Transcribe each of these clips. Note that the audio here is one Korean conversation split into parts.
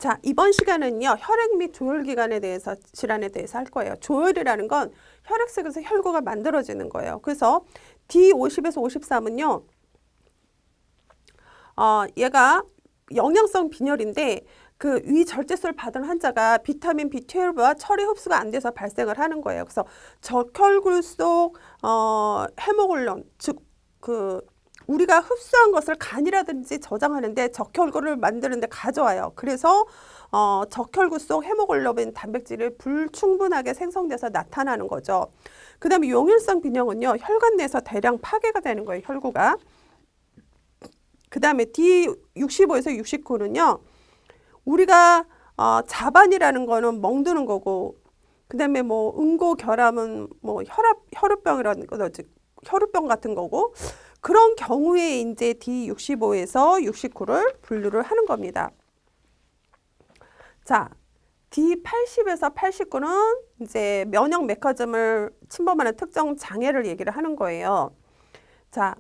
자, 이번 시간은요, 혈액 및 조혈기관에 대해서, 질환에 대해서 할 거예요. 조혈이라는 건 혈액 속에서 혈구가 만들어지는 거예요. 그래서 D50에서 53은요, 얘가 영양성 빈혈인데, 그 위절제소를 받은 환자가 비타민 B12와 철이 흡수가 안 돼서 발생을 하는 거예요. 그래서 적혈구 속 헤모글론, 즉 우리가 흡수한 것을 간이라든지 저장하는데 적혈구를 만드는데 가져와요. 그래서 적혈구 속 헤모글로빈 단백질이 불충분하게 생성돼서 나타나는 거죠. 그 다음에 용혈성 빈혈은요, 혈관 내에서 대량 파괴가 되는 거예요, 혈구가. 그 다음에 D65에서 69는요, 우리가 자반이라는 거는 멍드는 거고, 그 다음에 뭐 응고결함은 뭐 혈우병이라는 거죠. 즉 혈우병 같은 거고, 그런 경우에 이제 D65에서 69를 분류를 하는 겁니다. 자, D80에서 89는 이제 면역 메커니즘을 침범하는 특정 장애를 얘기를 하는 거예요. 자,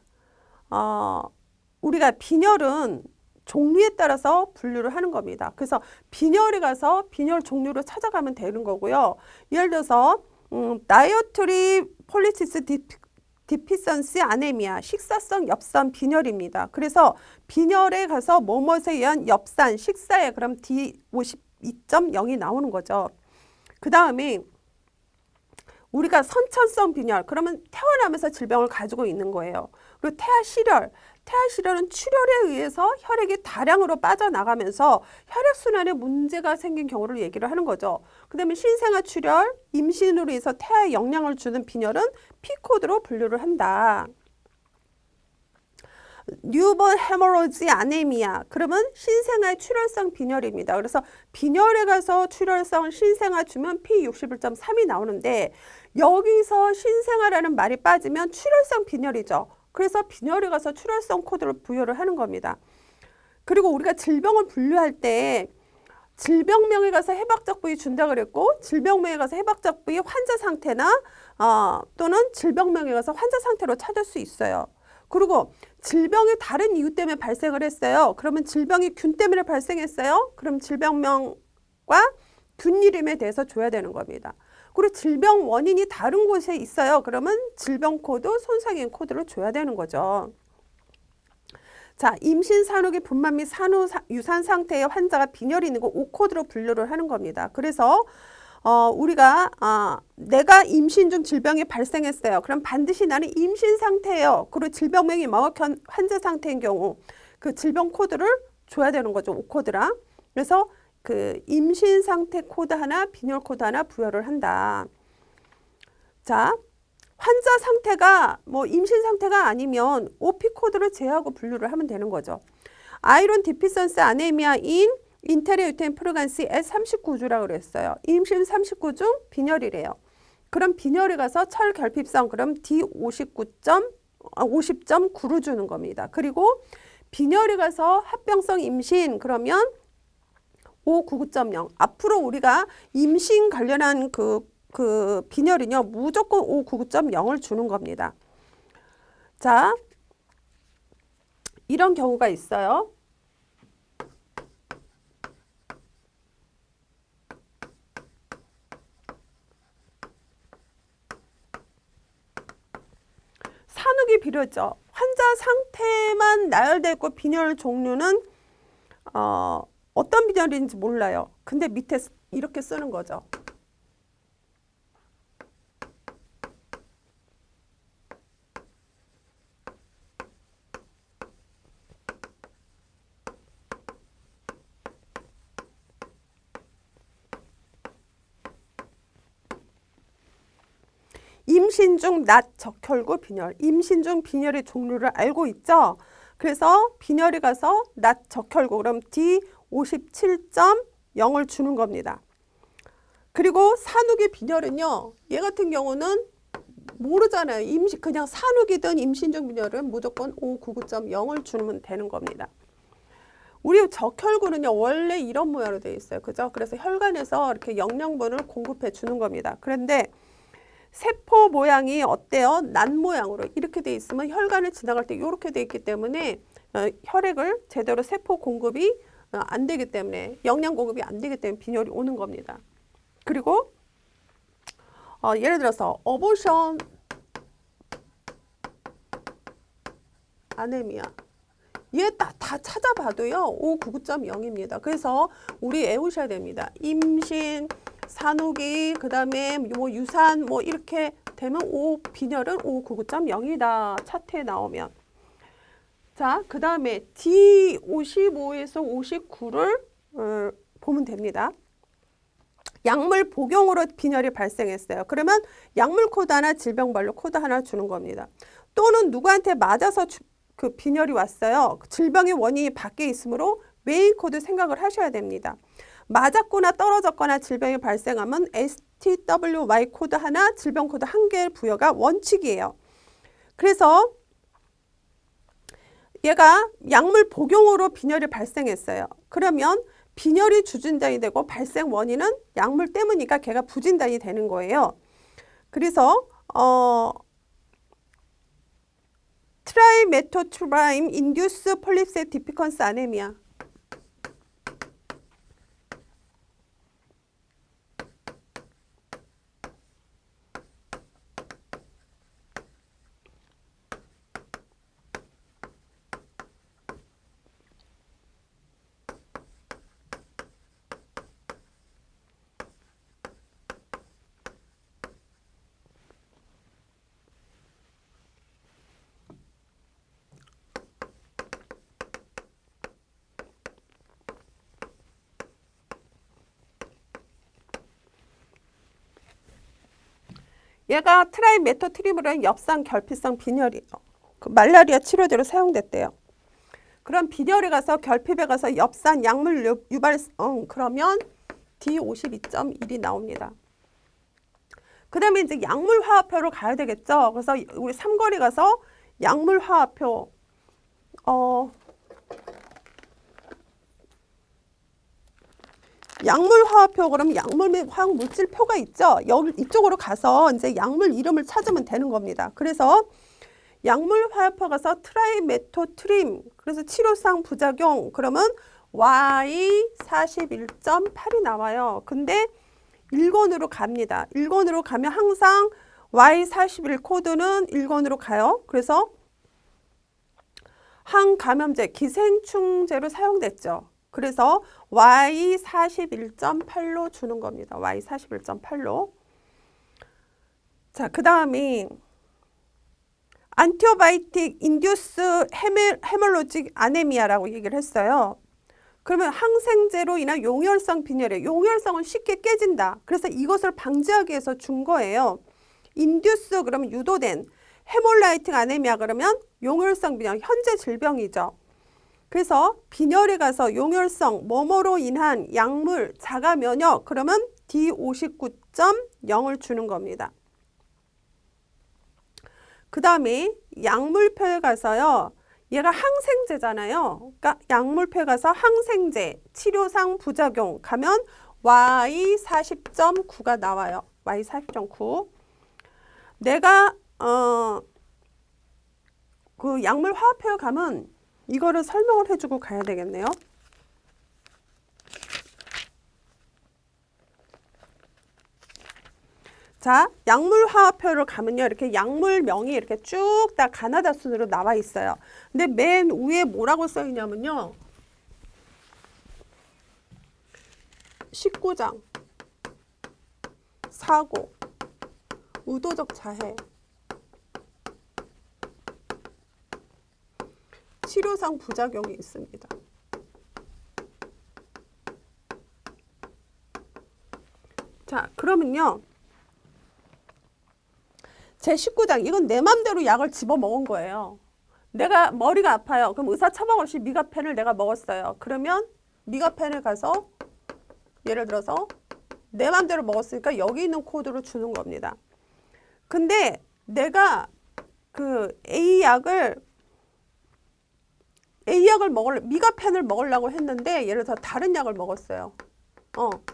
우리가 빈혈은 종류에 따라서 분류를 하는 겁니다. 그래서 빈혈에 가서 빈혈 종류를 찾아가면 되는 거고요. 예를 들어서 다이어트리 폴리시스 디피션시 아네미아, 식사성 엽산 빈혈입니다. 그래서 빈혈에 가서 뭐뭐에 의한 엽산, 식사에 그럼 D52.0이 나오는 거죠. 그 다음에 우리가 선천성 빈혈, 그러면 태어나면서 질병을 가지고 있는 거예요. 그리고 태아실혈은 출혈에 의해서 혈액이 다량으로 빠져나가면서 혈액순환에 문제가 생긴 경우를 얘기를 하는 거죠. 그 다음에 신생아 출혈, 임신으로 인해서 태아에 영향을 주는 빈혈은 P코드로 분류를 한다. 뉴본 헤모로지 아네미아, 그러면 신생아 출혈성 빈혈입니다. 그래서 빈혈에 가서 출혈성 신생아 주면 P61.3이 나오는데, 여기서 신생아라는 말이 빠지면 출혈성 빈혈이죠. 그래서 빈혈에 가서 출혈성 코드를 부여를 하는 겁니다. 그리고 우리가 질병을 분류할 때 질병명에 가서 해박적 부위 준다 그랬고, 질병명에 가서 해박적 부위 환자 상태나 또는 질병명에 가서 환자 상태로 찾을 수 있어요. 그리고 질병이 다른 이유 때문에 발생을 했어요. 그러면 질병이 균 때문에 발생했어요. 그럼 질병명과 균 이름에 대해서 줘야 되는 겁니다. 그리고 질병 원인이 다른 곳에 있어요. 그러면 질병 코드, 손상인 코드를 줘야 되는 거죠. 자, 임신 산후기 분만 및 산후 유산 상태의 환자가 빈혈이 있는 거 O코드로 분류를 하는 겁니다. 그래서 우리가 내가 임신 중 질병이 발생했어요. 그럼 반드시 나는 임신 상태예요. 그리고 질병명이 명확한 환자 상태인 경우 그 질병 코드를 줘야 되는 거죠. O코드랑. 그래서 그 임신 상태 코드 하나, 빈혈 코드 하나 부여를 한다. 자, 환자 상태가 뭐 임신 상태가 아니면 OP 코드를 제하고 분류를 하면 되는 거죠. 아이론 디피션시 아네미아인 인테리유테인 프루간시 S39주라고 그랬어요. 임신 39중 빈혈이래요. 그럼 빈혈에 가서 철결핍성 그럼 D50.9로 주는 겁니다. 그리고 빈혈에 가서 합병성 임신 그러면 O99.0. 앞으로 우리가 임신 관련한 그 빈혈은요, 무조건 O99.0을 주는 겁니다. 자, 이런 경우가 있어요. 산후기 비료죠. 환자 상태만 나열되고 빈혈 종류는 어떤 빈혈인지 몰라요. 근데 밑에 이렇게 쓰는 거죠. 임신 중 낮 적혈구 빈혈, 임신 중 빈혈의 종류를 알고 있죠? 그래서 빈혈이 가서 낮 적혈구, 그럼 D57.0을 주는 겁니다. 그리고 산후기 빈혈은요, 얘 같은 경우는 모르잖아요. 그냥 산후기든 임신 중 빈혈은 무조건 O99.0을 주면 되는 겁니다. 우리 적혈구는요, 원래 이런 모양으로 되어 있어요. 그죠? 그래서 혈관에서 이렇게 영양분을 공급해 주는 겁니다. 그런데 세포 모양이 어때요? 난 모양으로 이렇게 돼 있으면 혈관을 지나갈 때 이렇게 돼 있기 때문에 혈액을 제대로 세포 공급이 안 되기 때문에 영양 공급이 안 되기 때문에 빈혈이 오는 겁니다. 그리고 예를 들어서 어보션 아네미아 얘 다 찾아봐도요 599.0입니다. 그래서 우리 외우셔야 됩니다. 임신, 산후기, 그 다음에 뭐 유산 뭐 이렇게 되면 빈혈은 599.0이다. 차트에 나오면. 자, 그 다음에 D55에서 59를 보면 됩니다. 약물 복용으로 빈혈이 발생했어요. 그러면 약물 코드 하나, 질병별로 코드 하나 주는 겁니다. 또는 누구한테 맞아서 그 빈혈이 왔어요. 질병의 원인이 밖에 있으므로 메인 코드 생각을 하셔야 됩니다. 맞았거나 떨어졌거나 질병이 발생하면 STWY 코드 하나, 질병 코드 한 개의 부여가 원칙이에요. 그래서 얘가 약물 복용으로 빈혈이 발생했어요. 그러면 빈혈이 주진단이 되고 발생 원인은 약물 때문이니까 걔가 부진단이 되는 거예요. 그래서 트라이메토투라임 인듀스 폴립셋 디피컨스 아네미아 얘가 트라이메토트림으로는 엽산 결핍성 빈혈이에요. 그 말라리아 치료제로 사용됐대요. 그럼 빈혈에 가서 결핍에 가서 엽산 약물 유발성 그러면 D52.1이 나옵니다. 그 다음에 이제 약물 화합표로 가야 되겠죠. 그래서 우리 삼거리 가서 약물 화합표 약물 화합표 그러면 약물 및 화학 물질표가 있죠. 여기 이쪽으로 가서 이제 약물 이름을 찾으면 되는 겁니다. 그래서 약물 화합표 가서 트라이메토트림 그래서 치료상 부작용 그러면 Y41.8이 나와요. 근데 1권으로 갑니다. 1권으로 가면 항상 Y41 코드는 1권으로 가요. 그래서 항감염제, 기생충제로 사용됐죠. 그래서 Y41.8로 주는 겁니다. Y41.8로. 자, 그 다음에 안티바이틱 인듀스 헤멀로직 아네미아라고 얘기를 했어요. 그러면 항생제로 인한 용혈성 빈혈이에요. 용혈성은 쉽게 깨진다. 그래서 이것을 방지하기 위해서 준 거예요. 인듀스 그러면 유도된 헤몰라이틱 아네미아 그러면 용혈성 빈혈, 현재 질병이죠. 그래서 빈혈에 가서 용혈성 뭐뭐로 인한 약물 자가 면역 그러면 D59.0을 주는 겁니다. 그 다음에 약물표에 가서요. 얘가 항생제잖아요. 그러니까 약물표에 가서 항생제 치료상 부작용 가면 Y40.9가 나와요. Y40.9. 내가 그 약물 화합표에 가면 이거를 설명을 해주고 가야 되겠네요. 자, 약물 화합표를 가면요. 이렇게 약물명이 이렇게 쭉 다 가나다 순으로 나와 있어요. 근데 맨 위에 뭐라고 써 있냐면요. 19장 사고 의도적 자해 치료상 부작용이 있습니다. 자, 그러면요. 제 19장 이건 내 맘대로 약을 집어먹은 거예요. 내가 머리가 아파요. 그럼 의사 처방 없이 미가펜을 내가 먹었어요. 그러면 미가펜을 가서 예를 들어서 내 맘대로 먹었으니까 여기 있는 코드로 주는 겁니다. 근데 내가 그 A약을 미가펜을 먹으려고 했는데 예를 들어 다른 약을 먹었어요.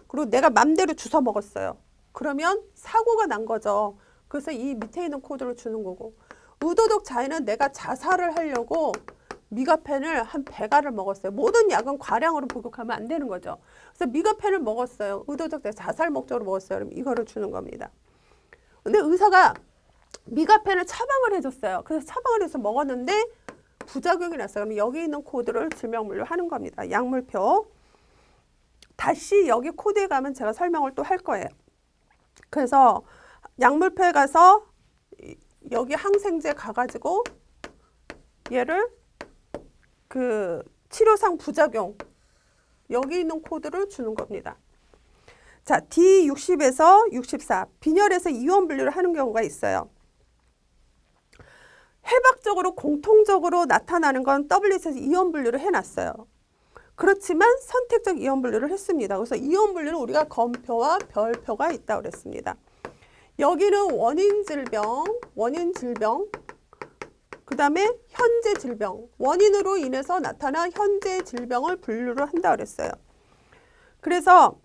그리고 내가 맘대로 주워 먹었어요. 그러면 사고가 난 거죠. 그래서 이 밑에 있는 코드를 주는 거고 의도적 자해는 내가 자살을 하려고 미가펜을 한 배가를 먹었어요. 모든 약은 과량으로 복용하면 안 되는 거죠. 그래서 미가펜을 먹었어요. 의도적 자살 목적으로 먹었어요. 그럼 이거를 주는 겁니다. 근데 의사가 미가펜을 처방을 해줬어요. 그래서 처방을 해서 먹었는데 부작용이 났어요. 그럼 여기 있는 코드를 질병물로 하는 겁니다. 약물표. 다시 여기 코드에 가면 제가 설명을 또 할 거예요. 그래서 약물표에 가서 여기 항생제 가가지고 얘를 그 치료상 부작용 여기 있는 코드를 주는 겁니다. 자, D60에서 64 빈혈에서 이온 분류를 하는 경우가 있어요. 해박적으로 공통적으로 나타나는 건 WHO에서 이온 분류를 해놨어요. 그렇지만 선택적 이온 분류를 했습니다. 그래서 이온 분류는 우리가 검표와 별표가 있다고 그랬습니다. 여기는 원인 질병, 그 다음에 현재 질병, 원인으로 인해서 나타난 현재 질병을 분류를 한다 그랬어요. 그래서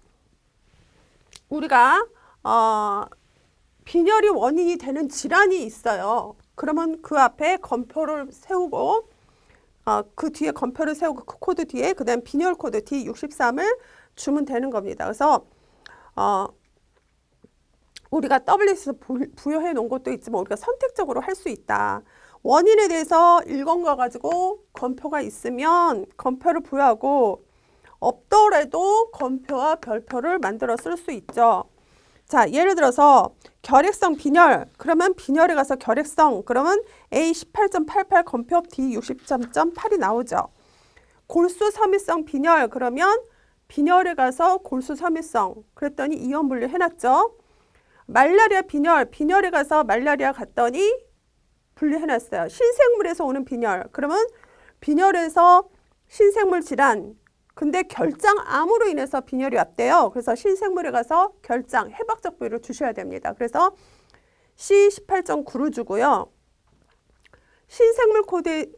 우리가 빈혈이 원인이 되는 질환이 있어요. 그러면 그 앞에 검표를 세우고 그 뒤에 검표를 세우고 그 코드 뒤에 그 다음 빈혈 코드 D63을 주면 되는 겁니다. 그래서 우리가 WHO에서 부여해 놓은 것도 있지만 우리가 선택적으로 할 수 있다. 원인에 대해서 읽은 거 가지고 검표가 있으면 검표를 부여하고 없더라도 검표와 별표를 만들어 쓸 수 있죠. 자, 예를 들어서 결핵성 빈혈, 그러면 빈혈에 가서 결핵성, 그러면 A18.88 검표 D60.8이 나오죠. 골수 섬유성 빈혈, 그러면 빈혈에 가서 골수 섬유성, 그랬더니 이온 분류 해놨죠. 말라리아 빈혈, 빈혈에 가서 말라리아 갔더니 분류해놨어요. 신생물에서 오는 빈혈, 그러면 빈혈에서 신생물 질환, 근데 결장암으로 인해서 빈혈이 왔대요. 그래서 신생물에 가서 결장, 해박적 부위를 주셔야 됩니다. 그래서 C18.9를 주고요. 신생물 코드에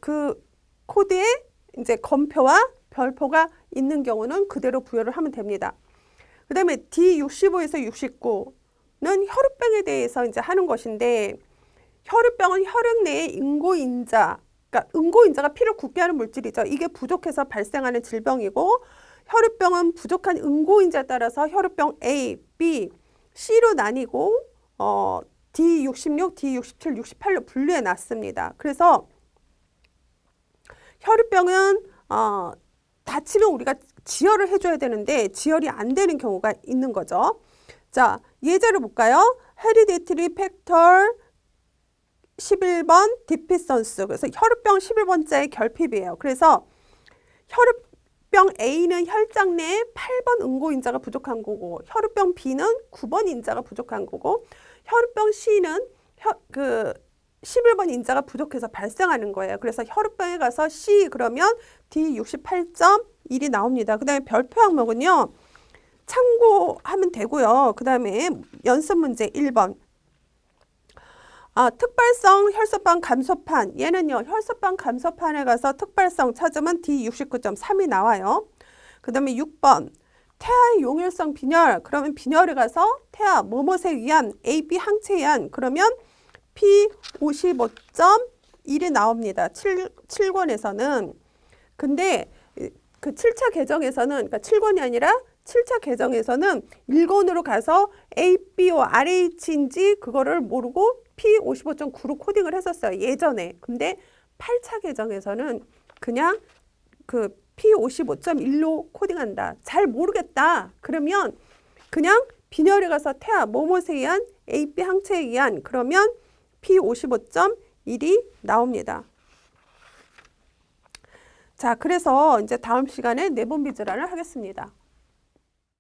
이제 검표와 별표가 있는 경우는 그대로 부여를 하면 됩니다. 그 다음에 D65에서 69는 혈우병에 대해서 이제 하는 것인데, 혈우병은 혈액 내에 인고인자, 그러니까 응고인자가 피를 굳게 하는 물질이죠. 이게 부족해서 발생하는 질병이고, 혈우병은 부족한 응고인자에 따라서 혈우병 A, B, C로 나뉘고 D66, D67, 68로 분류해 놨습니다. 그래서 혈우병은 다치면 우리가 지혈을 해줘야 되는데 지혈이 안 되는 경우가 있는 거죠. 자, 예제를 볼까요? 헤리디트리 팩터 11번 디피선스. 그래서 혈우병 11번자의 결핍이에요. 그래서 혈우병 A는 혈장 내에 8번 응고인자가 부족한 거고, 혈우병 B는 9번 인자가 부족한 거고, 혈우병 C는 11번 인자가 부족해서 발생하는 거예요. 그래서 혈우병에 가서 C 그러면 D68.1이 나옵니다. 그 다음에 별표 항목은요, 참고하면 되고요. 그 다음에 연습 문제 1번. 특발성 혈소판 감소판, 얘는요 혈소판 감소판에 가서 특발성 찾으면 D69.3이 나와요. 그 다음에 6번 태아의 용혈성 빈혈, 그러면 빈혈에 가서 태아 뭐뭇에 의한 AB 항체에 의한, 그러면 P55.1이 나옵니다. 7권에서는. 근데 그 7차 개정에서는, 그러니까 7권이 아니라 7차 개정에서는 1권으로 가서 A, B와 RH인지 그거를 모르고 P55.9로 코딩을 했었어요. 예전에. 근데 8차 개정에서는 그냥 그 P55.1로 코딩한다. 잘 모르겠다. 그러면 그냥 빈혈에 가서 태아 뭐뭇에 의한 AB 항체에 의한, 그러면 P55.1이 나옵니다. 자, 그래서 이제 다음 시간에 내분비 질환을 하겠습니다.